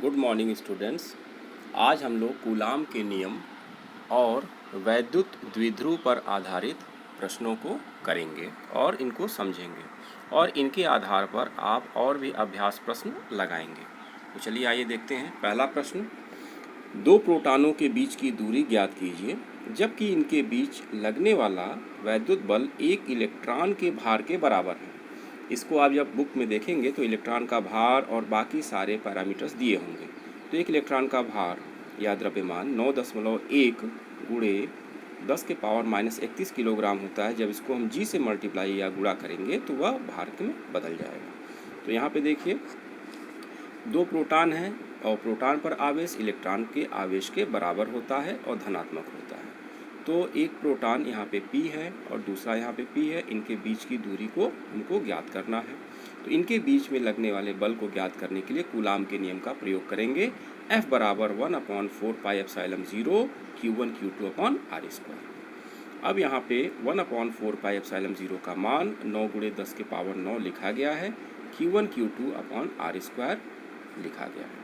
Good morning students. आज हम लोग कूलाम के नियम और वैद्युत द्विध्रुव पर आधारित प्रश्नों को करेंगे और इनको समझेंगे और इनके आधार पर आप और भी अभ्यास प्रश्न लगाएंगे। तो चलिए आइए देखते हैं। पहला प्रश्न, दो प्रोटॉनों के बीच की दूरी ज्ञात कीजिए जबकि इनके बीच लगने वाला वैद्युत बल एक इलेक्ट्रॉन के भार के बराबर है। इसको आप जब बुक में देखेंगे तो इलेक्ट्रॉन का भार और बाकी सारे पैरामीटर्स दिए होंगे। तो एक इलेक्ट्रॉन का भार या द्रव्यमान 9.1 गुणे 10⁻³ किलोग्राम होता है। जब इसको हम जी से मल्टीप्लाई या गुणा करेंगे तो वह भार में बदल जाएगा। तो यहाँ पे देखिए, दो प्रोटॉन हैं और प्रोटॉन पर आवेश इलेक्ट्रॉन के आवेश के बराबर होता है और धनात्मक होता है। तो एक प्रोटॉन यहाँ पे P है और दूसरा यहाँ पे P है। इनके बीच की दूरी को हमको ज्ञात करना है। तो इनके बीच में लगने वाले बल को ज्ञात करने के लिए कूलाम के नियम का प्रयोग करेंगे। F बराबर 1/4πε0 Q1 Q2 अपॉन r²। अब यहाँ पे 1/4πε0 का मान 9 × 10⁻⁹ लिखा गया है। Q1 Q2 अपॉन r² लिखा गया है।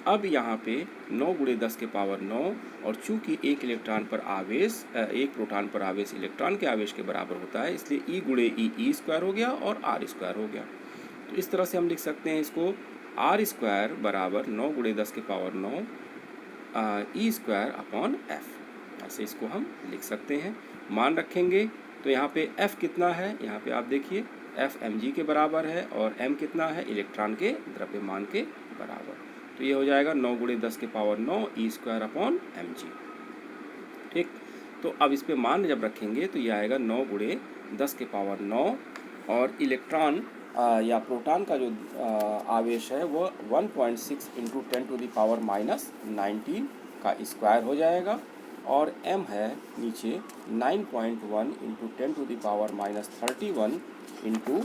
अब यहाँ पे 9 × 10⁻⁹ और चूंकि एक इलेक्ट्रॉन पर आवेश एक प्रोटॉन पर आवेश इलेक्ट्रॉन के आवेश के बराबर होता है, इसलिए E × E² हो गया और r² हो गया। तो इस तरह से हम लिख सकते हैं इसको r² बराबर 9 × 10⁻⁹ E² अपॉन f। ऐसे इसको हम लिख सकते हैं। मान रखेंगे तो यहाँ पे f कितना है, यहाँ पे आप देखिए f mg के बराबर है और m कितना है, इलेक्ट्रॉन के द्रव्यमान के बराबर। तो ये हो जाएगा 9 × 10⁻⁹ E² अपॉन mg। ठीक, तो अब इस पे मान जब रखेंगे तो ये आएगा 9 × 10⁻⁹ और इलेक्ट्रॉन या प्रोटॉन का जो आवेश है वो 1.6 × 10⁻⁻19 का स्क्वायर हो जाएगा और m है नीचे 9.1 × 10⁻31 इंटू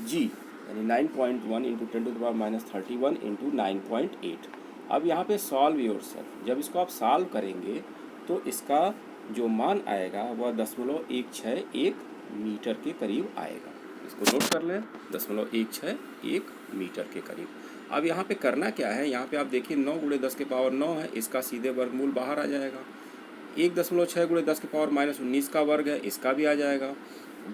g, यानी 9.1 × 10⁻31 इंटू 9.8। अब यहाँ पे सॉल्व योरसेल्फ, जब इसको आप सॉल्व करेंगे तो इसका जो मान आएगा वह 0.161 मीटर के करीब आएगा। इसको नोट कर लें, 0.161 मीटर के करीब। अब यहाँ पे करना क्या है, यहाँ पे आप देखिए 9 × 10⁻⁹ है, इसका सीधे वर्गमूल बाहर आ जाएगा। 1.6 × 10⁻⁻19 का वर्ग है, इसका भी आ जाएगा।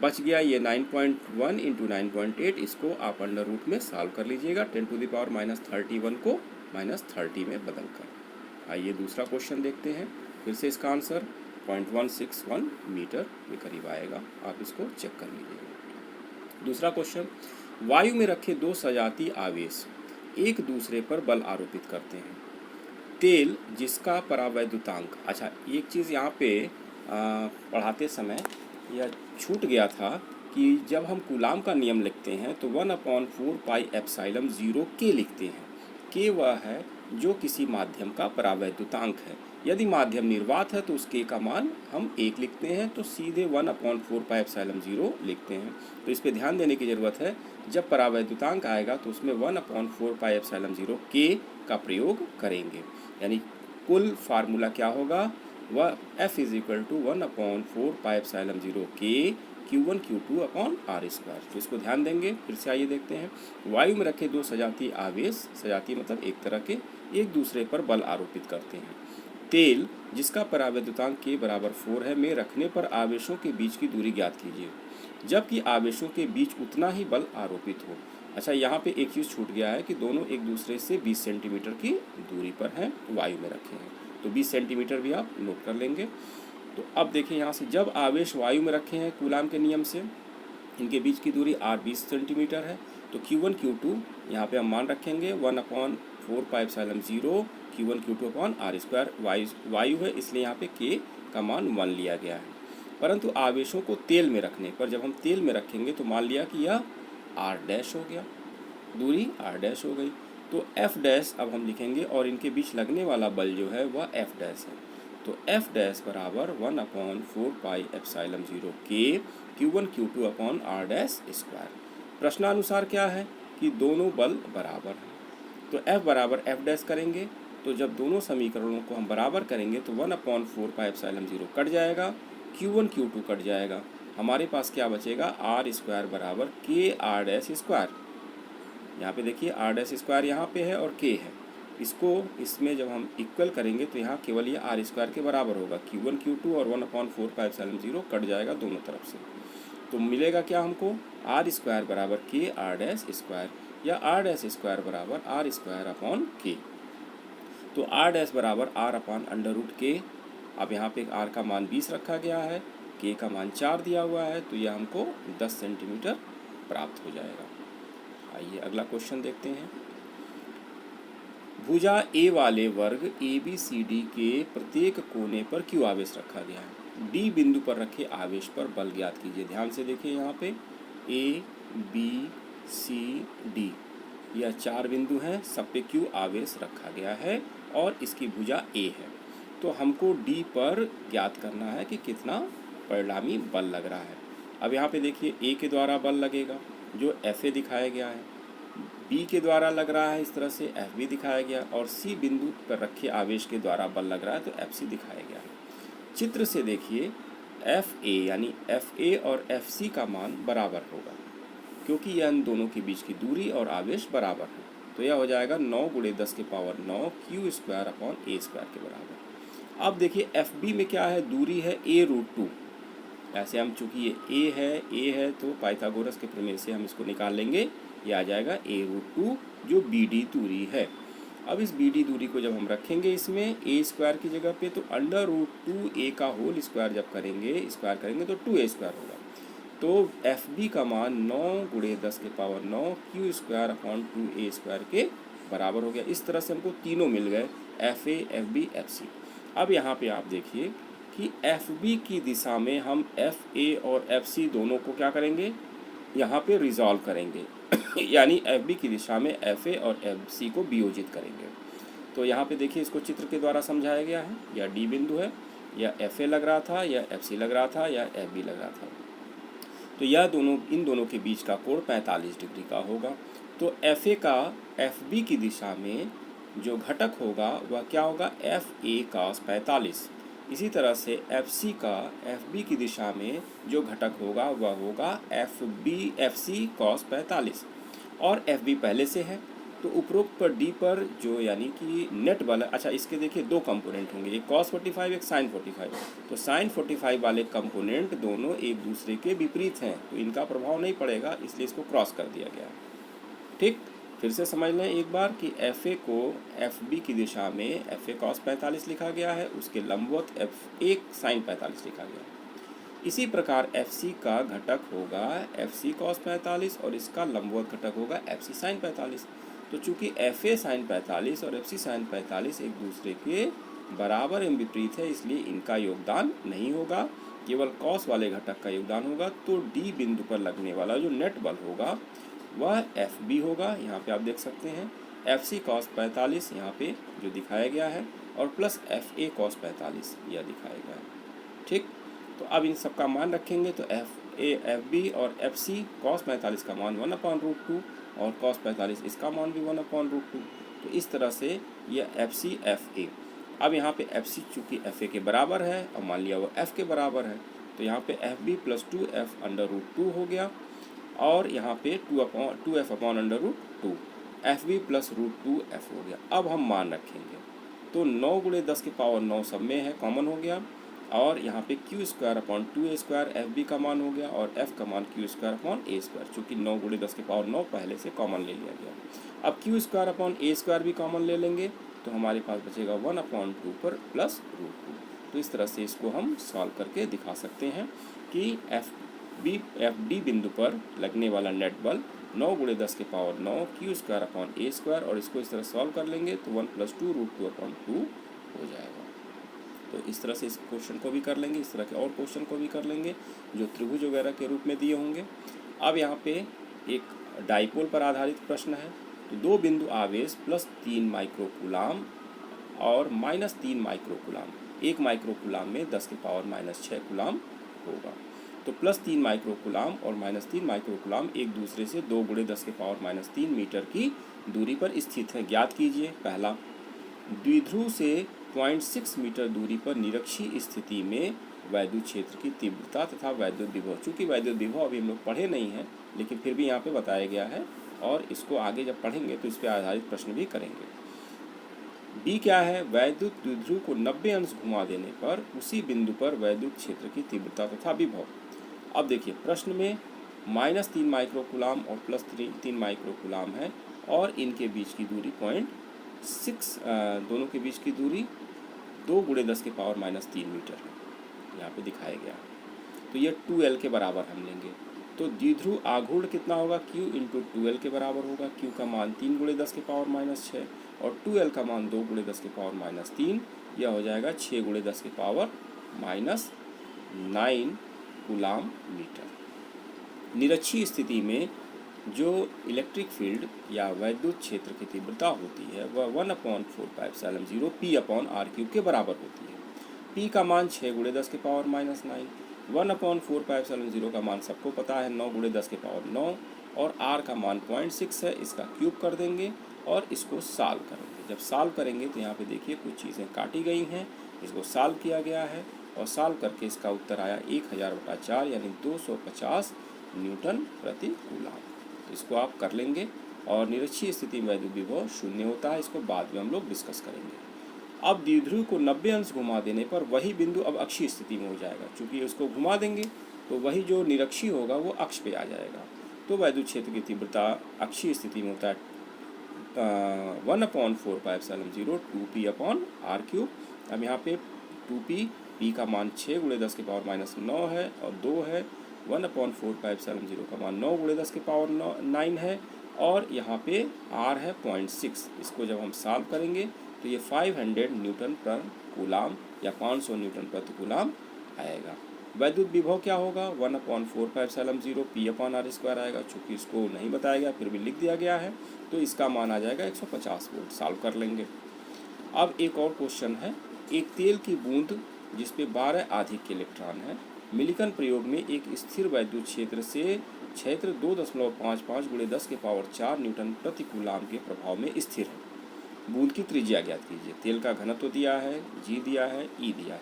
बच गया ये 9.1 इंटू 9.8। इसको आप अंडर रूट में सॉल्व कर लीजिएगा 10⁻31 को -30 में बदल कर। आइए दूसरा क्वेश्चन देखते हैं। फिर से इसका आंसर 0.161 मीटर के करीब आएगा, आप इसको चेक कर लीजिएगा। दूसरा क्वेश्चन, वायु में रखे दो सजातीय आवेश एक दूसरे पर बल आरोपित करते हैं। तेल जिसका परावैद्युतांक, अच्छा एक चीज़ यहाँ पे पढ़ाते समय यह छूट गया था कि जब हम कूलाम का नियम लिखते हैं तो 1/4πε0 के लिखते हैं। के वह है जो किसी माध्यम का परावैद्युतांक है। यदि माध्यम निर्वात है तो उस के का मान हम 1 लिखते हैं, तो सीधे 1/4πε0 लिखते हैं। तो इस पर ध्यान देने की ज़रूरत है, जब परावैद्युतांक आएगा तो उसमें 1/4πε0 के का प्रयोग करेंगे। यानी कुल फार्मूला क्या होगा, वह F = 1/4πε0 के Q1 Q2 अपॉन r²। तो इसको ध्यान देंगे। फिर से आइए देखते हैं। वायु में रखे दो सजातीय आवेश, सजातीय मतलब एक तरह के, एक दूसरे पर बल आरोपित करते हैं। तेल जिसका परावैद्युतांक के बराबर 4 है में रखने पर आवेशों के बीच की दूरी ज्ञात कीजिए जबकि आवेशों के बीच उतना ही बल आरोपित हो। अच्छा, यहाँ पे एक चीज़ छूट गया है कि दोनों एक दूसरे से 20 सेंटीमीटर की दूरी पर हैं, वायु में रखे हैं, तो 20 सेंटीमीटर भी आप नोट कर लेंगे। तो अब देखिए यहाँ से, जब आवेश वायु में रखे हैं कूलाम के नियम से, इनके बीच की दूरी r 20 सेंटीमीटर है। तो Q1 Q2 यहाँ पे हम मान रखेंगे 1/4πε0 Q1 Q2 अपॉन r²। वायु है इसलिए यहाँ पे k का मान 1 लिया गया है। परंतु आवेशों को तेल में रखने पर, जब हम तेल में रखेंगे तो मान लिया कि यह r' हो गया, दूरी r' हो गई। तो f' अब हम लिखेंगे और इनके बीच लगने वाला बल जो है वह f' है। तो f' बराबर 1/4πε0 के Q1 Q2 अपॉन r'²। प्रश्नानुसार क्या है कि दोनों बल बराबर हैं, तो f बराबर f' करेंगे। तो जब दोनों समीकरणों को हम बराबर करेंगे तो 1/4πε0 कट जाएगा, Q1 Q2 कट जाएगा, हमारे पास क्या बचेगा, r² बराबर k r'²। यहाँ पे देखिए r' स्क्वायर यहाँ पे है और k है, इसको इसमें जब हम इक्वल करेंगे तो यहाँ केवल ये आर स्क्वायर के बराबर होगा। Q1 Q2 और 1/4πε0 कट जाएगा दोनों तरफ से। तो मिलेगा क्या हमको, आर स्क्वायर बराबर के आर डैश स्क्वायर, या आर डैश स्क्वायर बराबर आर स्क्वायर अपॉन के। तो आर डैश बराबर आर अपॉन अंडर रूट के। अब यहाँ पे आर का मान 20 रखा गया है, के का मान 4 दिया हुआ है, तो यह हमको 10 सेंटीमीटर प्राप्त हो जाएगा। आइए अगला क्वेश्चन देखते हैं। भुजा ए वाले वर्ग ए बी सी डी के प्रत्येक कोने पर क्यू आवेश रखा गया है। डी बिंदु पर रखे आवेश पर बल ज्ञात कीजिए। ध्यान से देखिए, यहाँ पे ए बी सी डी यह 4 बिंदु हैं, सब पे क्यू आवेश रखा गया है और इसकी भुजा ए है। तो हमको डी पर ज्ञात करना है कि कितना परिणामी बल लग रहा है। अब यहाँ पे देखिए, ए के द्वारा बल लगेगा जो एफ ए दिखाया गया है, बी के द्वारा लग रहा है इस तरह से एफ बी दिखाया गया, और सी बिंदु पर रखे आवेश के द्वारा बल लग रहा है तो एफ सी दिखाया गया है। चित्र से देखिए, एफ ए यानी एफ ए और एफ सी का मान बराबर होगा क्योंकि यह इन दोनों के बीच की दूरी और आवेश बराबर है। तो यह हो जाएगा 9 × 10⁹ Q square upon A square के बराबर। अब देखिए एफ बी में क्या है, दूरी है a√2। ऐसे हम चूंकि ये ए है तो पाइथागोरस के प्रमेय से हम इसको निकाल लेंगे, ये आ जाएगा a√2 जो बी डी दूरी है। अब इस बी डी दूरी को जब हम रखेंगे इसमें ए स्क्वायर की जगह पे, तो अंडर√2 ए का होल स्क्वायर जब करेंगे, स्क्वायर करेंगे तो 2a स्क्वायर होगा। तो एफ बी का मान 9 × 10⁹ Q square upon 2a square के बराबर हो गया। इस तरह से हमको तीनों मिल गए, F A, F B, F C. अब यहाँ पे आप देखिए कि एफ बी की दिशा में हम एफ ए और एफ सी दोनों को क्या करेंगे, यहाँ पे रिजॉल्व करेंगे यानी एफ बी की दिशा में एफ ए और एफ सी को वियोजित करेंगे। तो यहाँ पे देखिए, इसको चित्र के द्वारा समझाया गया है। या डी बिंदु है, या एफ ए लग रहा था, या एफ सी लग रहा था, या एफ बी लग रहा था। तो यह दोनों, इन दोनों के बीच का कोण 45 डिग्री का होगा। तो एफ ए का एफ बी की दिशा में जो घटक होगा वह क्या होगा, एफ ए cos 45। इसी तरह से एफ सी का एफ बी की दिशा में जो घटक होगा वह होगा एफ सी cos 45। और एफ बी पहले से है, तो उपरोक्त पर डी पर जो यानी कि नेट बल, अच्छा इसके देखिए दो कंपोनेंट होंगे, एक cos 45 एक sin 45। तो sin 45 वाले कंपोनेंट दोनों एक दूसरे के विपरीत हैं, तो इनका प्रभाव नहीं पड़ेगा, इसलिए इसको क्रॉस कर दिया गया। ठीक, फिर से समझ लें एक बार कि एफ ए को एफ बी की दिशा में एफ ए cos 45 लिखा गया है, उसके लंबवत एफ ए sin 45 लिखा गया है। इसी प्रकार एफ सी का घटक होगा एफ सी cos 45 और इसका लंबवत घटक होगा एफ सी sin 45। तो चूंकि एफ ए sin 45 और एफ सी sin 45 एक दूसरे के बराबर एवं विपरीत है, इसलिए इनका योगदान नहीं होगा, केवल कॉस वाले घटक का योगदान होगा। तो डी बिंदु पर लगने वाला जो नेट बल होगा वह एफ बी होगा। यहाँ पे आप देख सकते हैं एफ सी cos 45 यहाँ पे जो दिखाया गया है, और प्लस एफ ए cos 45 यह दिखाया गया है। ठीक, तो अब इन सब का मान रखेंगे तो एफ ए, एफ बी और एफ सी cos 45 का मान 1/√2 और cos 45 इसका मान भी 1/√2। तो इस तरह से यह एफ सी एफ ए। अब यहाँ पे एफ सी चूँकि एफ ए के बराबर है और मान लिया वो एफ के बराबर है, तो यहाँ पे एफ बी + 2f/√2 हो गया, और यहाँ पे 2f/√2 एफ बी + √2f हो गया। अब हम मान रखेंगे तो 9 × 10⁹ सब में है, कॉमन हो गया, और यहाँ पे Q square upon 2a square F B का मान हो गया, और एफ का मान Q square upon A square, चूँकि 9 × 10⁹ पहले से कॉमन ले लिया गया। अब Q square upon A square भी कॉमन ले लेंगे तो हमारे पास बचेगा 1/2 पर प्लस √2। तो इस तरह से इसको हम सॉल्व करके दिखा सकते हैं कि एफ डी बिंदु पर लगने वाला नेट बल 9 × 10⁹ Q square upon A square, और इसको इस तरह सॉल्व कर लेंगे तो 1 + 2√2/2 हो जाएगा। तो इस तरह से इस क्वेश्चन को भी कर लेंगे, इस तरह के और क्वेश्चन को भी कर लेंगे जो त्रिभुज वगैरह के रूप में दिए होंगे। अब यहाँ पे एक डाइपोल पर आधारित प्रश्न है। तो दो बिंदु आवेश +3 माइक्रोकूलाम और -3 माइक्रोकूलाम, 1 माइक्रोकूलाम में 10⁻⁻6 कूलाम होगा। तो +3 माइक्रोकूलाम और -3 माइक्रोकूलाम एक दूसरे से 2 × 10⁻³ मीटर की दूरी पर स्थित हैं। ज्ञात कीजिए। पहला, द्विध्रुव से 0.6 मीटर दूरी पर निरक्षीय स्थिति में वैद्युत क्षेत्र की तीव्रता तथा वैद्युत विभव। चूँकि वैद्युत विभव अभी हम लोग पढ़े नहीं हैं, लेकिन फिर भी यहाँ पे बताया गया है, और इसको आगे जब पढ़ेंगे तो इस पर आधारित प्रश्न भी करेंगे। बी क्या है, वैद्युत द्विध्रुव को 90 अंश घुमा देने पर उसी बिंदु पर वैद्युत क्षेत्र की तीव्रता तथा विभव। अब देखिए प्रश्न में -3 माइक्रोकुलाम और +3 माइक्रोकुलाम है और इनके बीच की दूरी 0.6 दोनों के बीच की दूरी 2 × 10⁻³ मीटर है, यहाँ पे दिखाया गया है। तो ये 2L के बराबर हम लेंगे। तो द्विध्रुव आघूर्ण कितना होगा, Q × 2L के बराबर होगा। Q का मान 3 × 10⁻⁻6 और 2L का मान 2 × 10⁻³ यह हो जाएगा 6 × 10⁻⁹ कूलाम मीटर। निरक्षीय स्थिति में जो इलेक्ट्रिक फील्ड या वैद्युत क्षेत्र की तीव्रता होती है वह 1/4πε0 P/r³ के बराबर होती है। P का मान 6 × 10⁻⁹, 1/4πε0 का मान सबको पता है 9 × 10⁹ और r का मान 0.6 है, इसका क्यूब कर देंगे और इसको सॉल्व करेंगे। जब सॉल्व करेंगे तो यहाँ पे देखिए कुछ चीज़ें काटी गई हैं, इसको सॉल्व किया गया है और सॉल्व करके इसका उत्तर आया 1000/4 यानी 250 न्यूटन प्रति कूलाम। तो इसको आप कर लेंगे और निरक्षीय स्थिति में वैद्युत विभव 0 होता है, इसको बाद में हम लोग डिस्कस करेंगे। अब द्विध्रुव को 90 अंश घुमा देने पर वही बिंदु अब अक्षीय स्थिति में हो जाएगा, क्योंकि उसको घुमा देंगे तो वही जो निरक्षीय होगा वो अक्ष पे आ जाएगा। तो वैद्युत क्षेत्र की तीव्रता अक्षीय स्थिति में होता है 1/4πε0 2P/r³। अब यहाँ पे 2P, P का मान 6 × 10⁻⁹ है और 2 है, 1/4πε0 का मान 9 × 10⁹ है और यहाँ पे r है 0.6। इसको जब हम सॉल्व करेंगे तो ये 500 न्यूटन पर कूलाम या 500 न्यूटन प्रति कूलाम आएगा। वैद्युत विभव क्या होगा, 1/4πε0 P/r² आएगा। चूँकि इसको नहीं बताया गया फिर भी लिख दिया गया है तो इसका मान आ जाएगा 150 वोल्ट। सॉल्व कर लेंगे। अब एक और क्वेश्चन है, एक तेल की बूंद जिस पे 12 अधिक के इलेक्ट्रॉन है मिलिकन प्रयोग में एक स्थिर वैद्युत क्षेत्र से क्षेत्र 2.55 × 10⁴ न्यूटन प्रति कूलाम के प्रभाव में स्थिर है। बूंद की त्रिज्या ज्ञात कीजिए। तेल का घनत्व दिया है, G दिया है, E दिया है।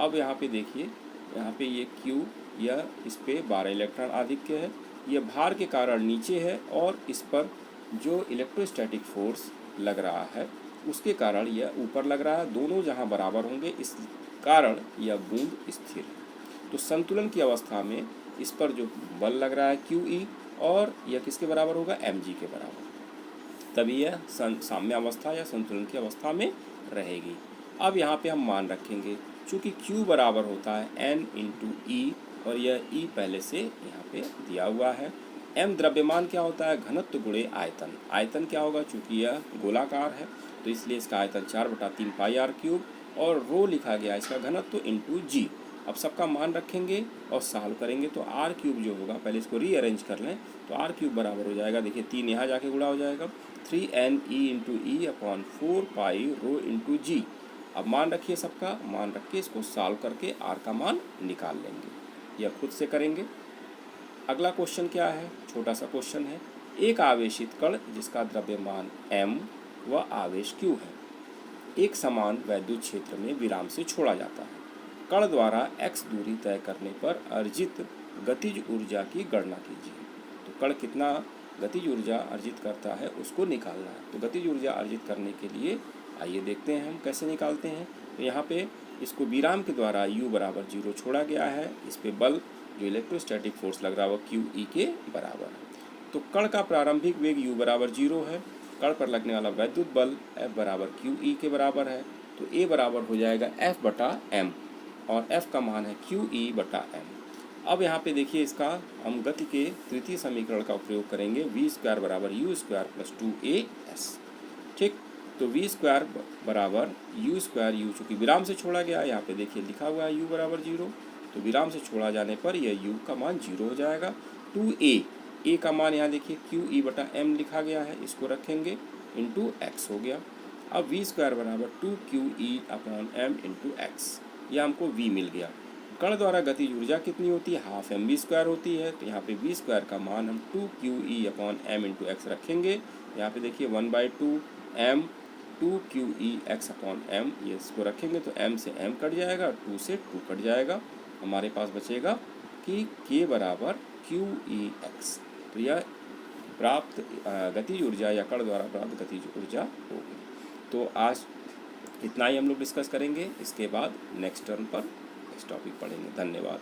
अब यहाँ पे देखिए, यहाँ पे ये Q यह इस पे 12 इलेक्ट्रॉन आधिक्य है, यह भार के कारण नीचे है और इस पर जो इलेक्ट्रोस्टैटिक फोर्स लग रहा है उसके कारण यह ऊपर लग रहा है। दोनों जहाँ बराबर होंगे इस कारण यह बूंद स्थिर है। तो संतुलन की अवस्था में इस पर जो बल लग रहा है QE और यह किसके बराबर होगा, mg के बराबर, तभी यह साम्य अवस्था या संतुलन की अवस्था में रहेगी। अब यहाँ पे हम मान रखेंगे, चूँकि Q बराबर होता है N × E और यह E पहले से यहाँ पे दिया हुआ है। M द्रव्यमान क्या होता है, घनत्व गुणे आयतन। आयतन क्या होगा, चूँकि यह गोलाकार है तो इसलिए इसका आयतन 4/3 πr³ और रो लिखा गया इसका घनत्व × G। अब सबका मान रखेंगे और सॉल्व करेंगे तो r³ जो होगा, पहले इसको रीअरेंज कर लें तो r³ बराबर हो जाएगा, देखिए 3 यहाँ जाके गुणा हो जाएगा 3NE × E/4 π रो × G। अब मान रखिए, सबका मान रख के इसको सॉल्व करके r का मान निकाल लेंगे, यह खुद से करेंगे। अगला क्वेश्चन क्या है, छोटा सा क्वेश्चन है। एक आवेशित कण जिसका द्रव्यमान m व आवेश q है एक समान वैद्युत क्षेत्र में विराम से छोड़ा जाता है। कण द्वारा x दूरी तय करने पर अर्जित गतिज ऊर्जा की गणना कीजिए। तो कण कितना गतिज ऊर्जा अर्जित करता है उसको निकालना है। तो गतिज ऊर्जा अर्जित करने के लिए आइए देखते हैं हम कैसे निकालते हैं। तो यहाँ पे इसको विराम के द्वारा u = 0 छोड़ा गया है। इस पे बल जो इलेक्ट्रोस्टैटिक फोर्स लग रहा है वो QE के बराबर है। तो कण का प्रारंभिक वेग u = 0 है। कण पर लगने वाला वैद्युत बल F = QE के बराबर है। तो A बराबर हो जाएगा F/m और F का मान है QE/m। अब यहाँ पे देखिए, इसका हम गति के तृतीय समीकरण का प्रयोग करेंगे, v² = u² + 2as। ठीक, तो v² = u², चूँकि विराम से छोड़ा गया, यहाँ पे देखिए लिखा हुआ है u = 0, तो विराम से छोड़ा जाने पर यह u का मान 0 हो जाएगा। 2a का मान यहाँ देखिए QE/m लिखा गया है, इसको रखेंगे × x हो गया। अब v² = 2QE/m × x, यह हमको v मिल गया। कण द्वारा गतिज ऊर्जा कितनी होती है, ½ mv² होती है। तो यहाँ पे v² का मान हम 2QE/m × x रखेंगे। यहाँ पे देखिए 1/2 m 2QEx/m, ये इसको रखेंगे तो m से m कट जाएगा, 2 से 2 कट जाएगा। हमारे पास बचेगा कि k = QEx। तो यह प्राप्त गतिज ऊर्जा या कण द्वारा प्राप्त गतिज ऊर्जा होगी। तो आज इतना ही हम लोग डिस्कस करेंगे। इसके बाद नेक्स्ट टर्न पर नेक्स्ट टॉपिक पढ़ेंगे। धन्यवाद।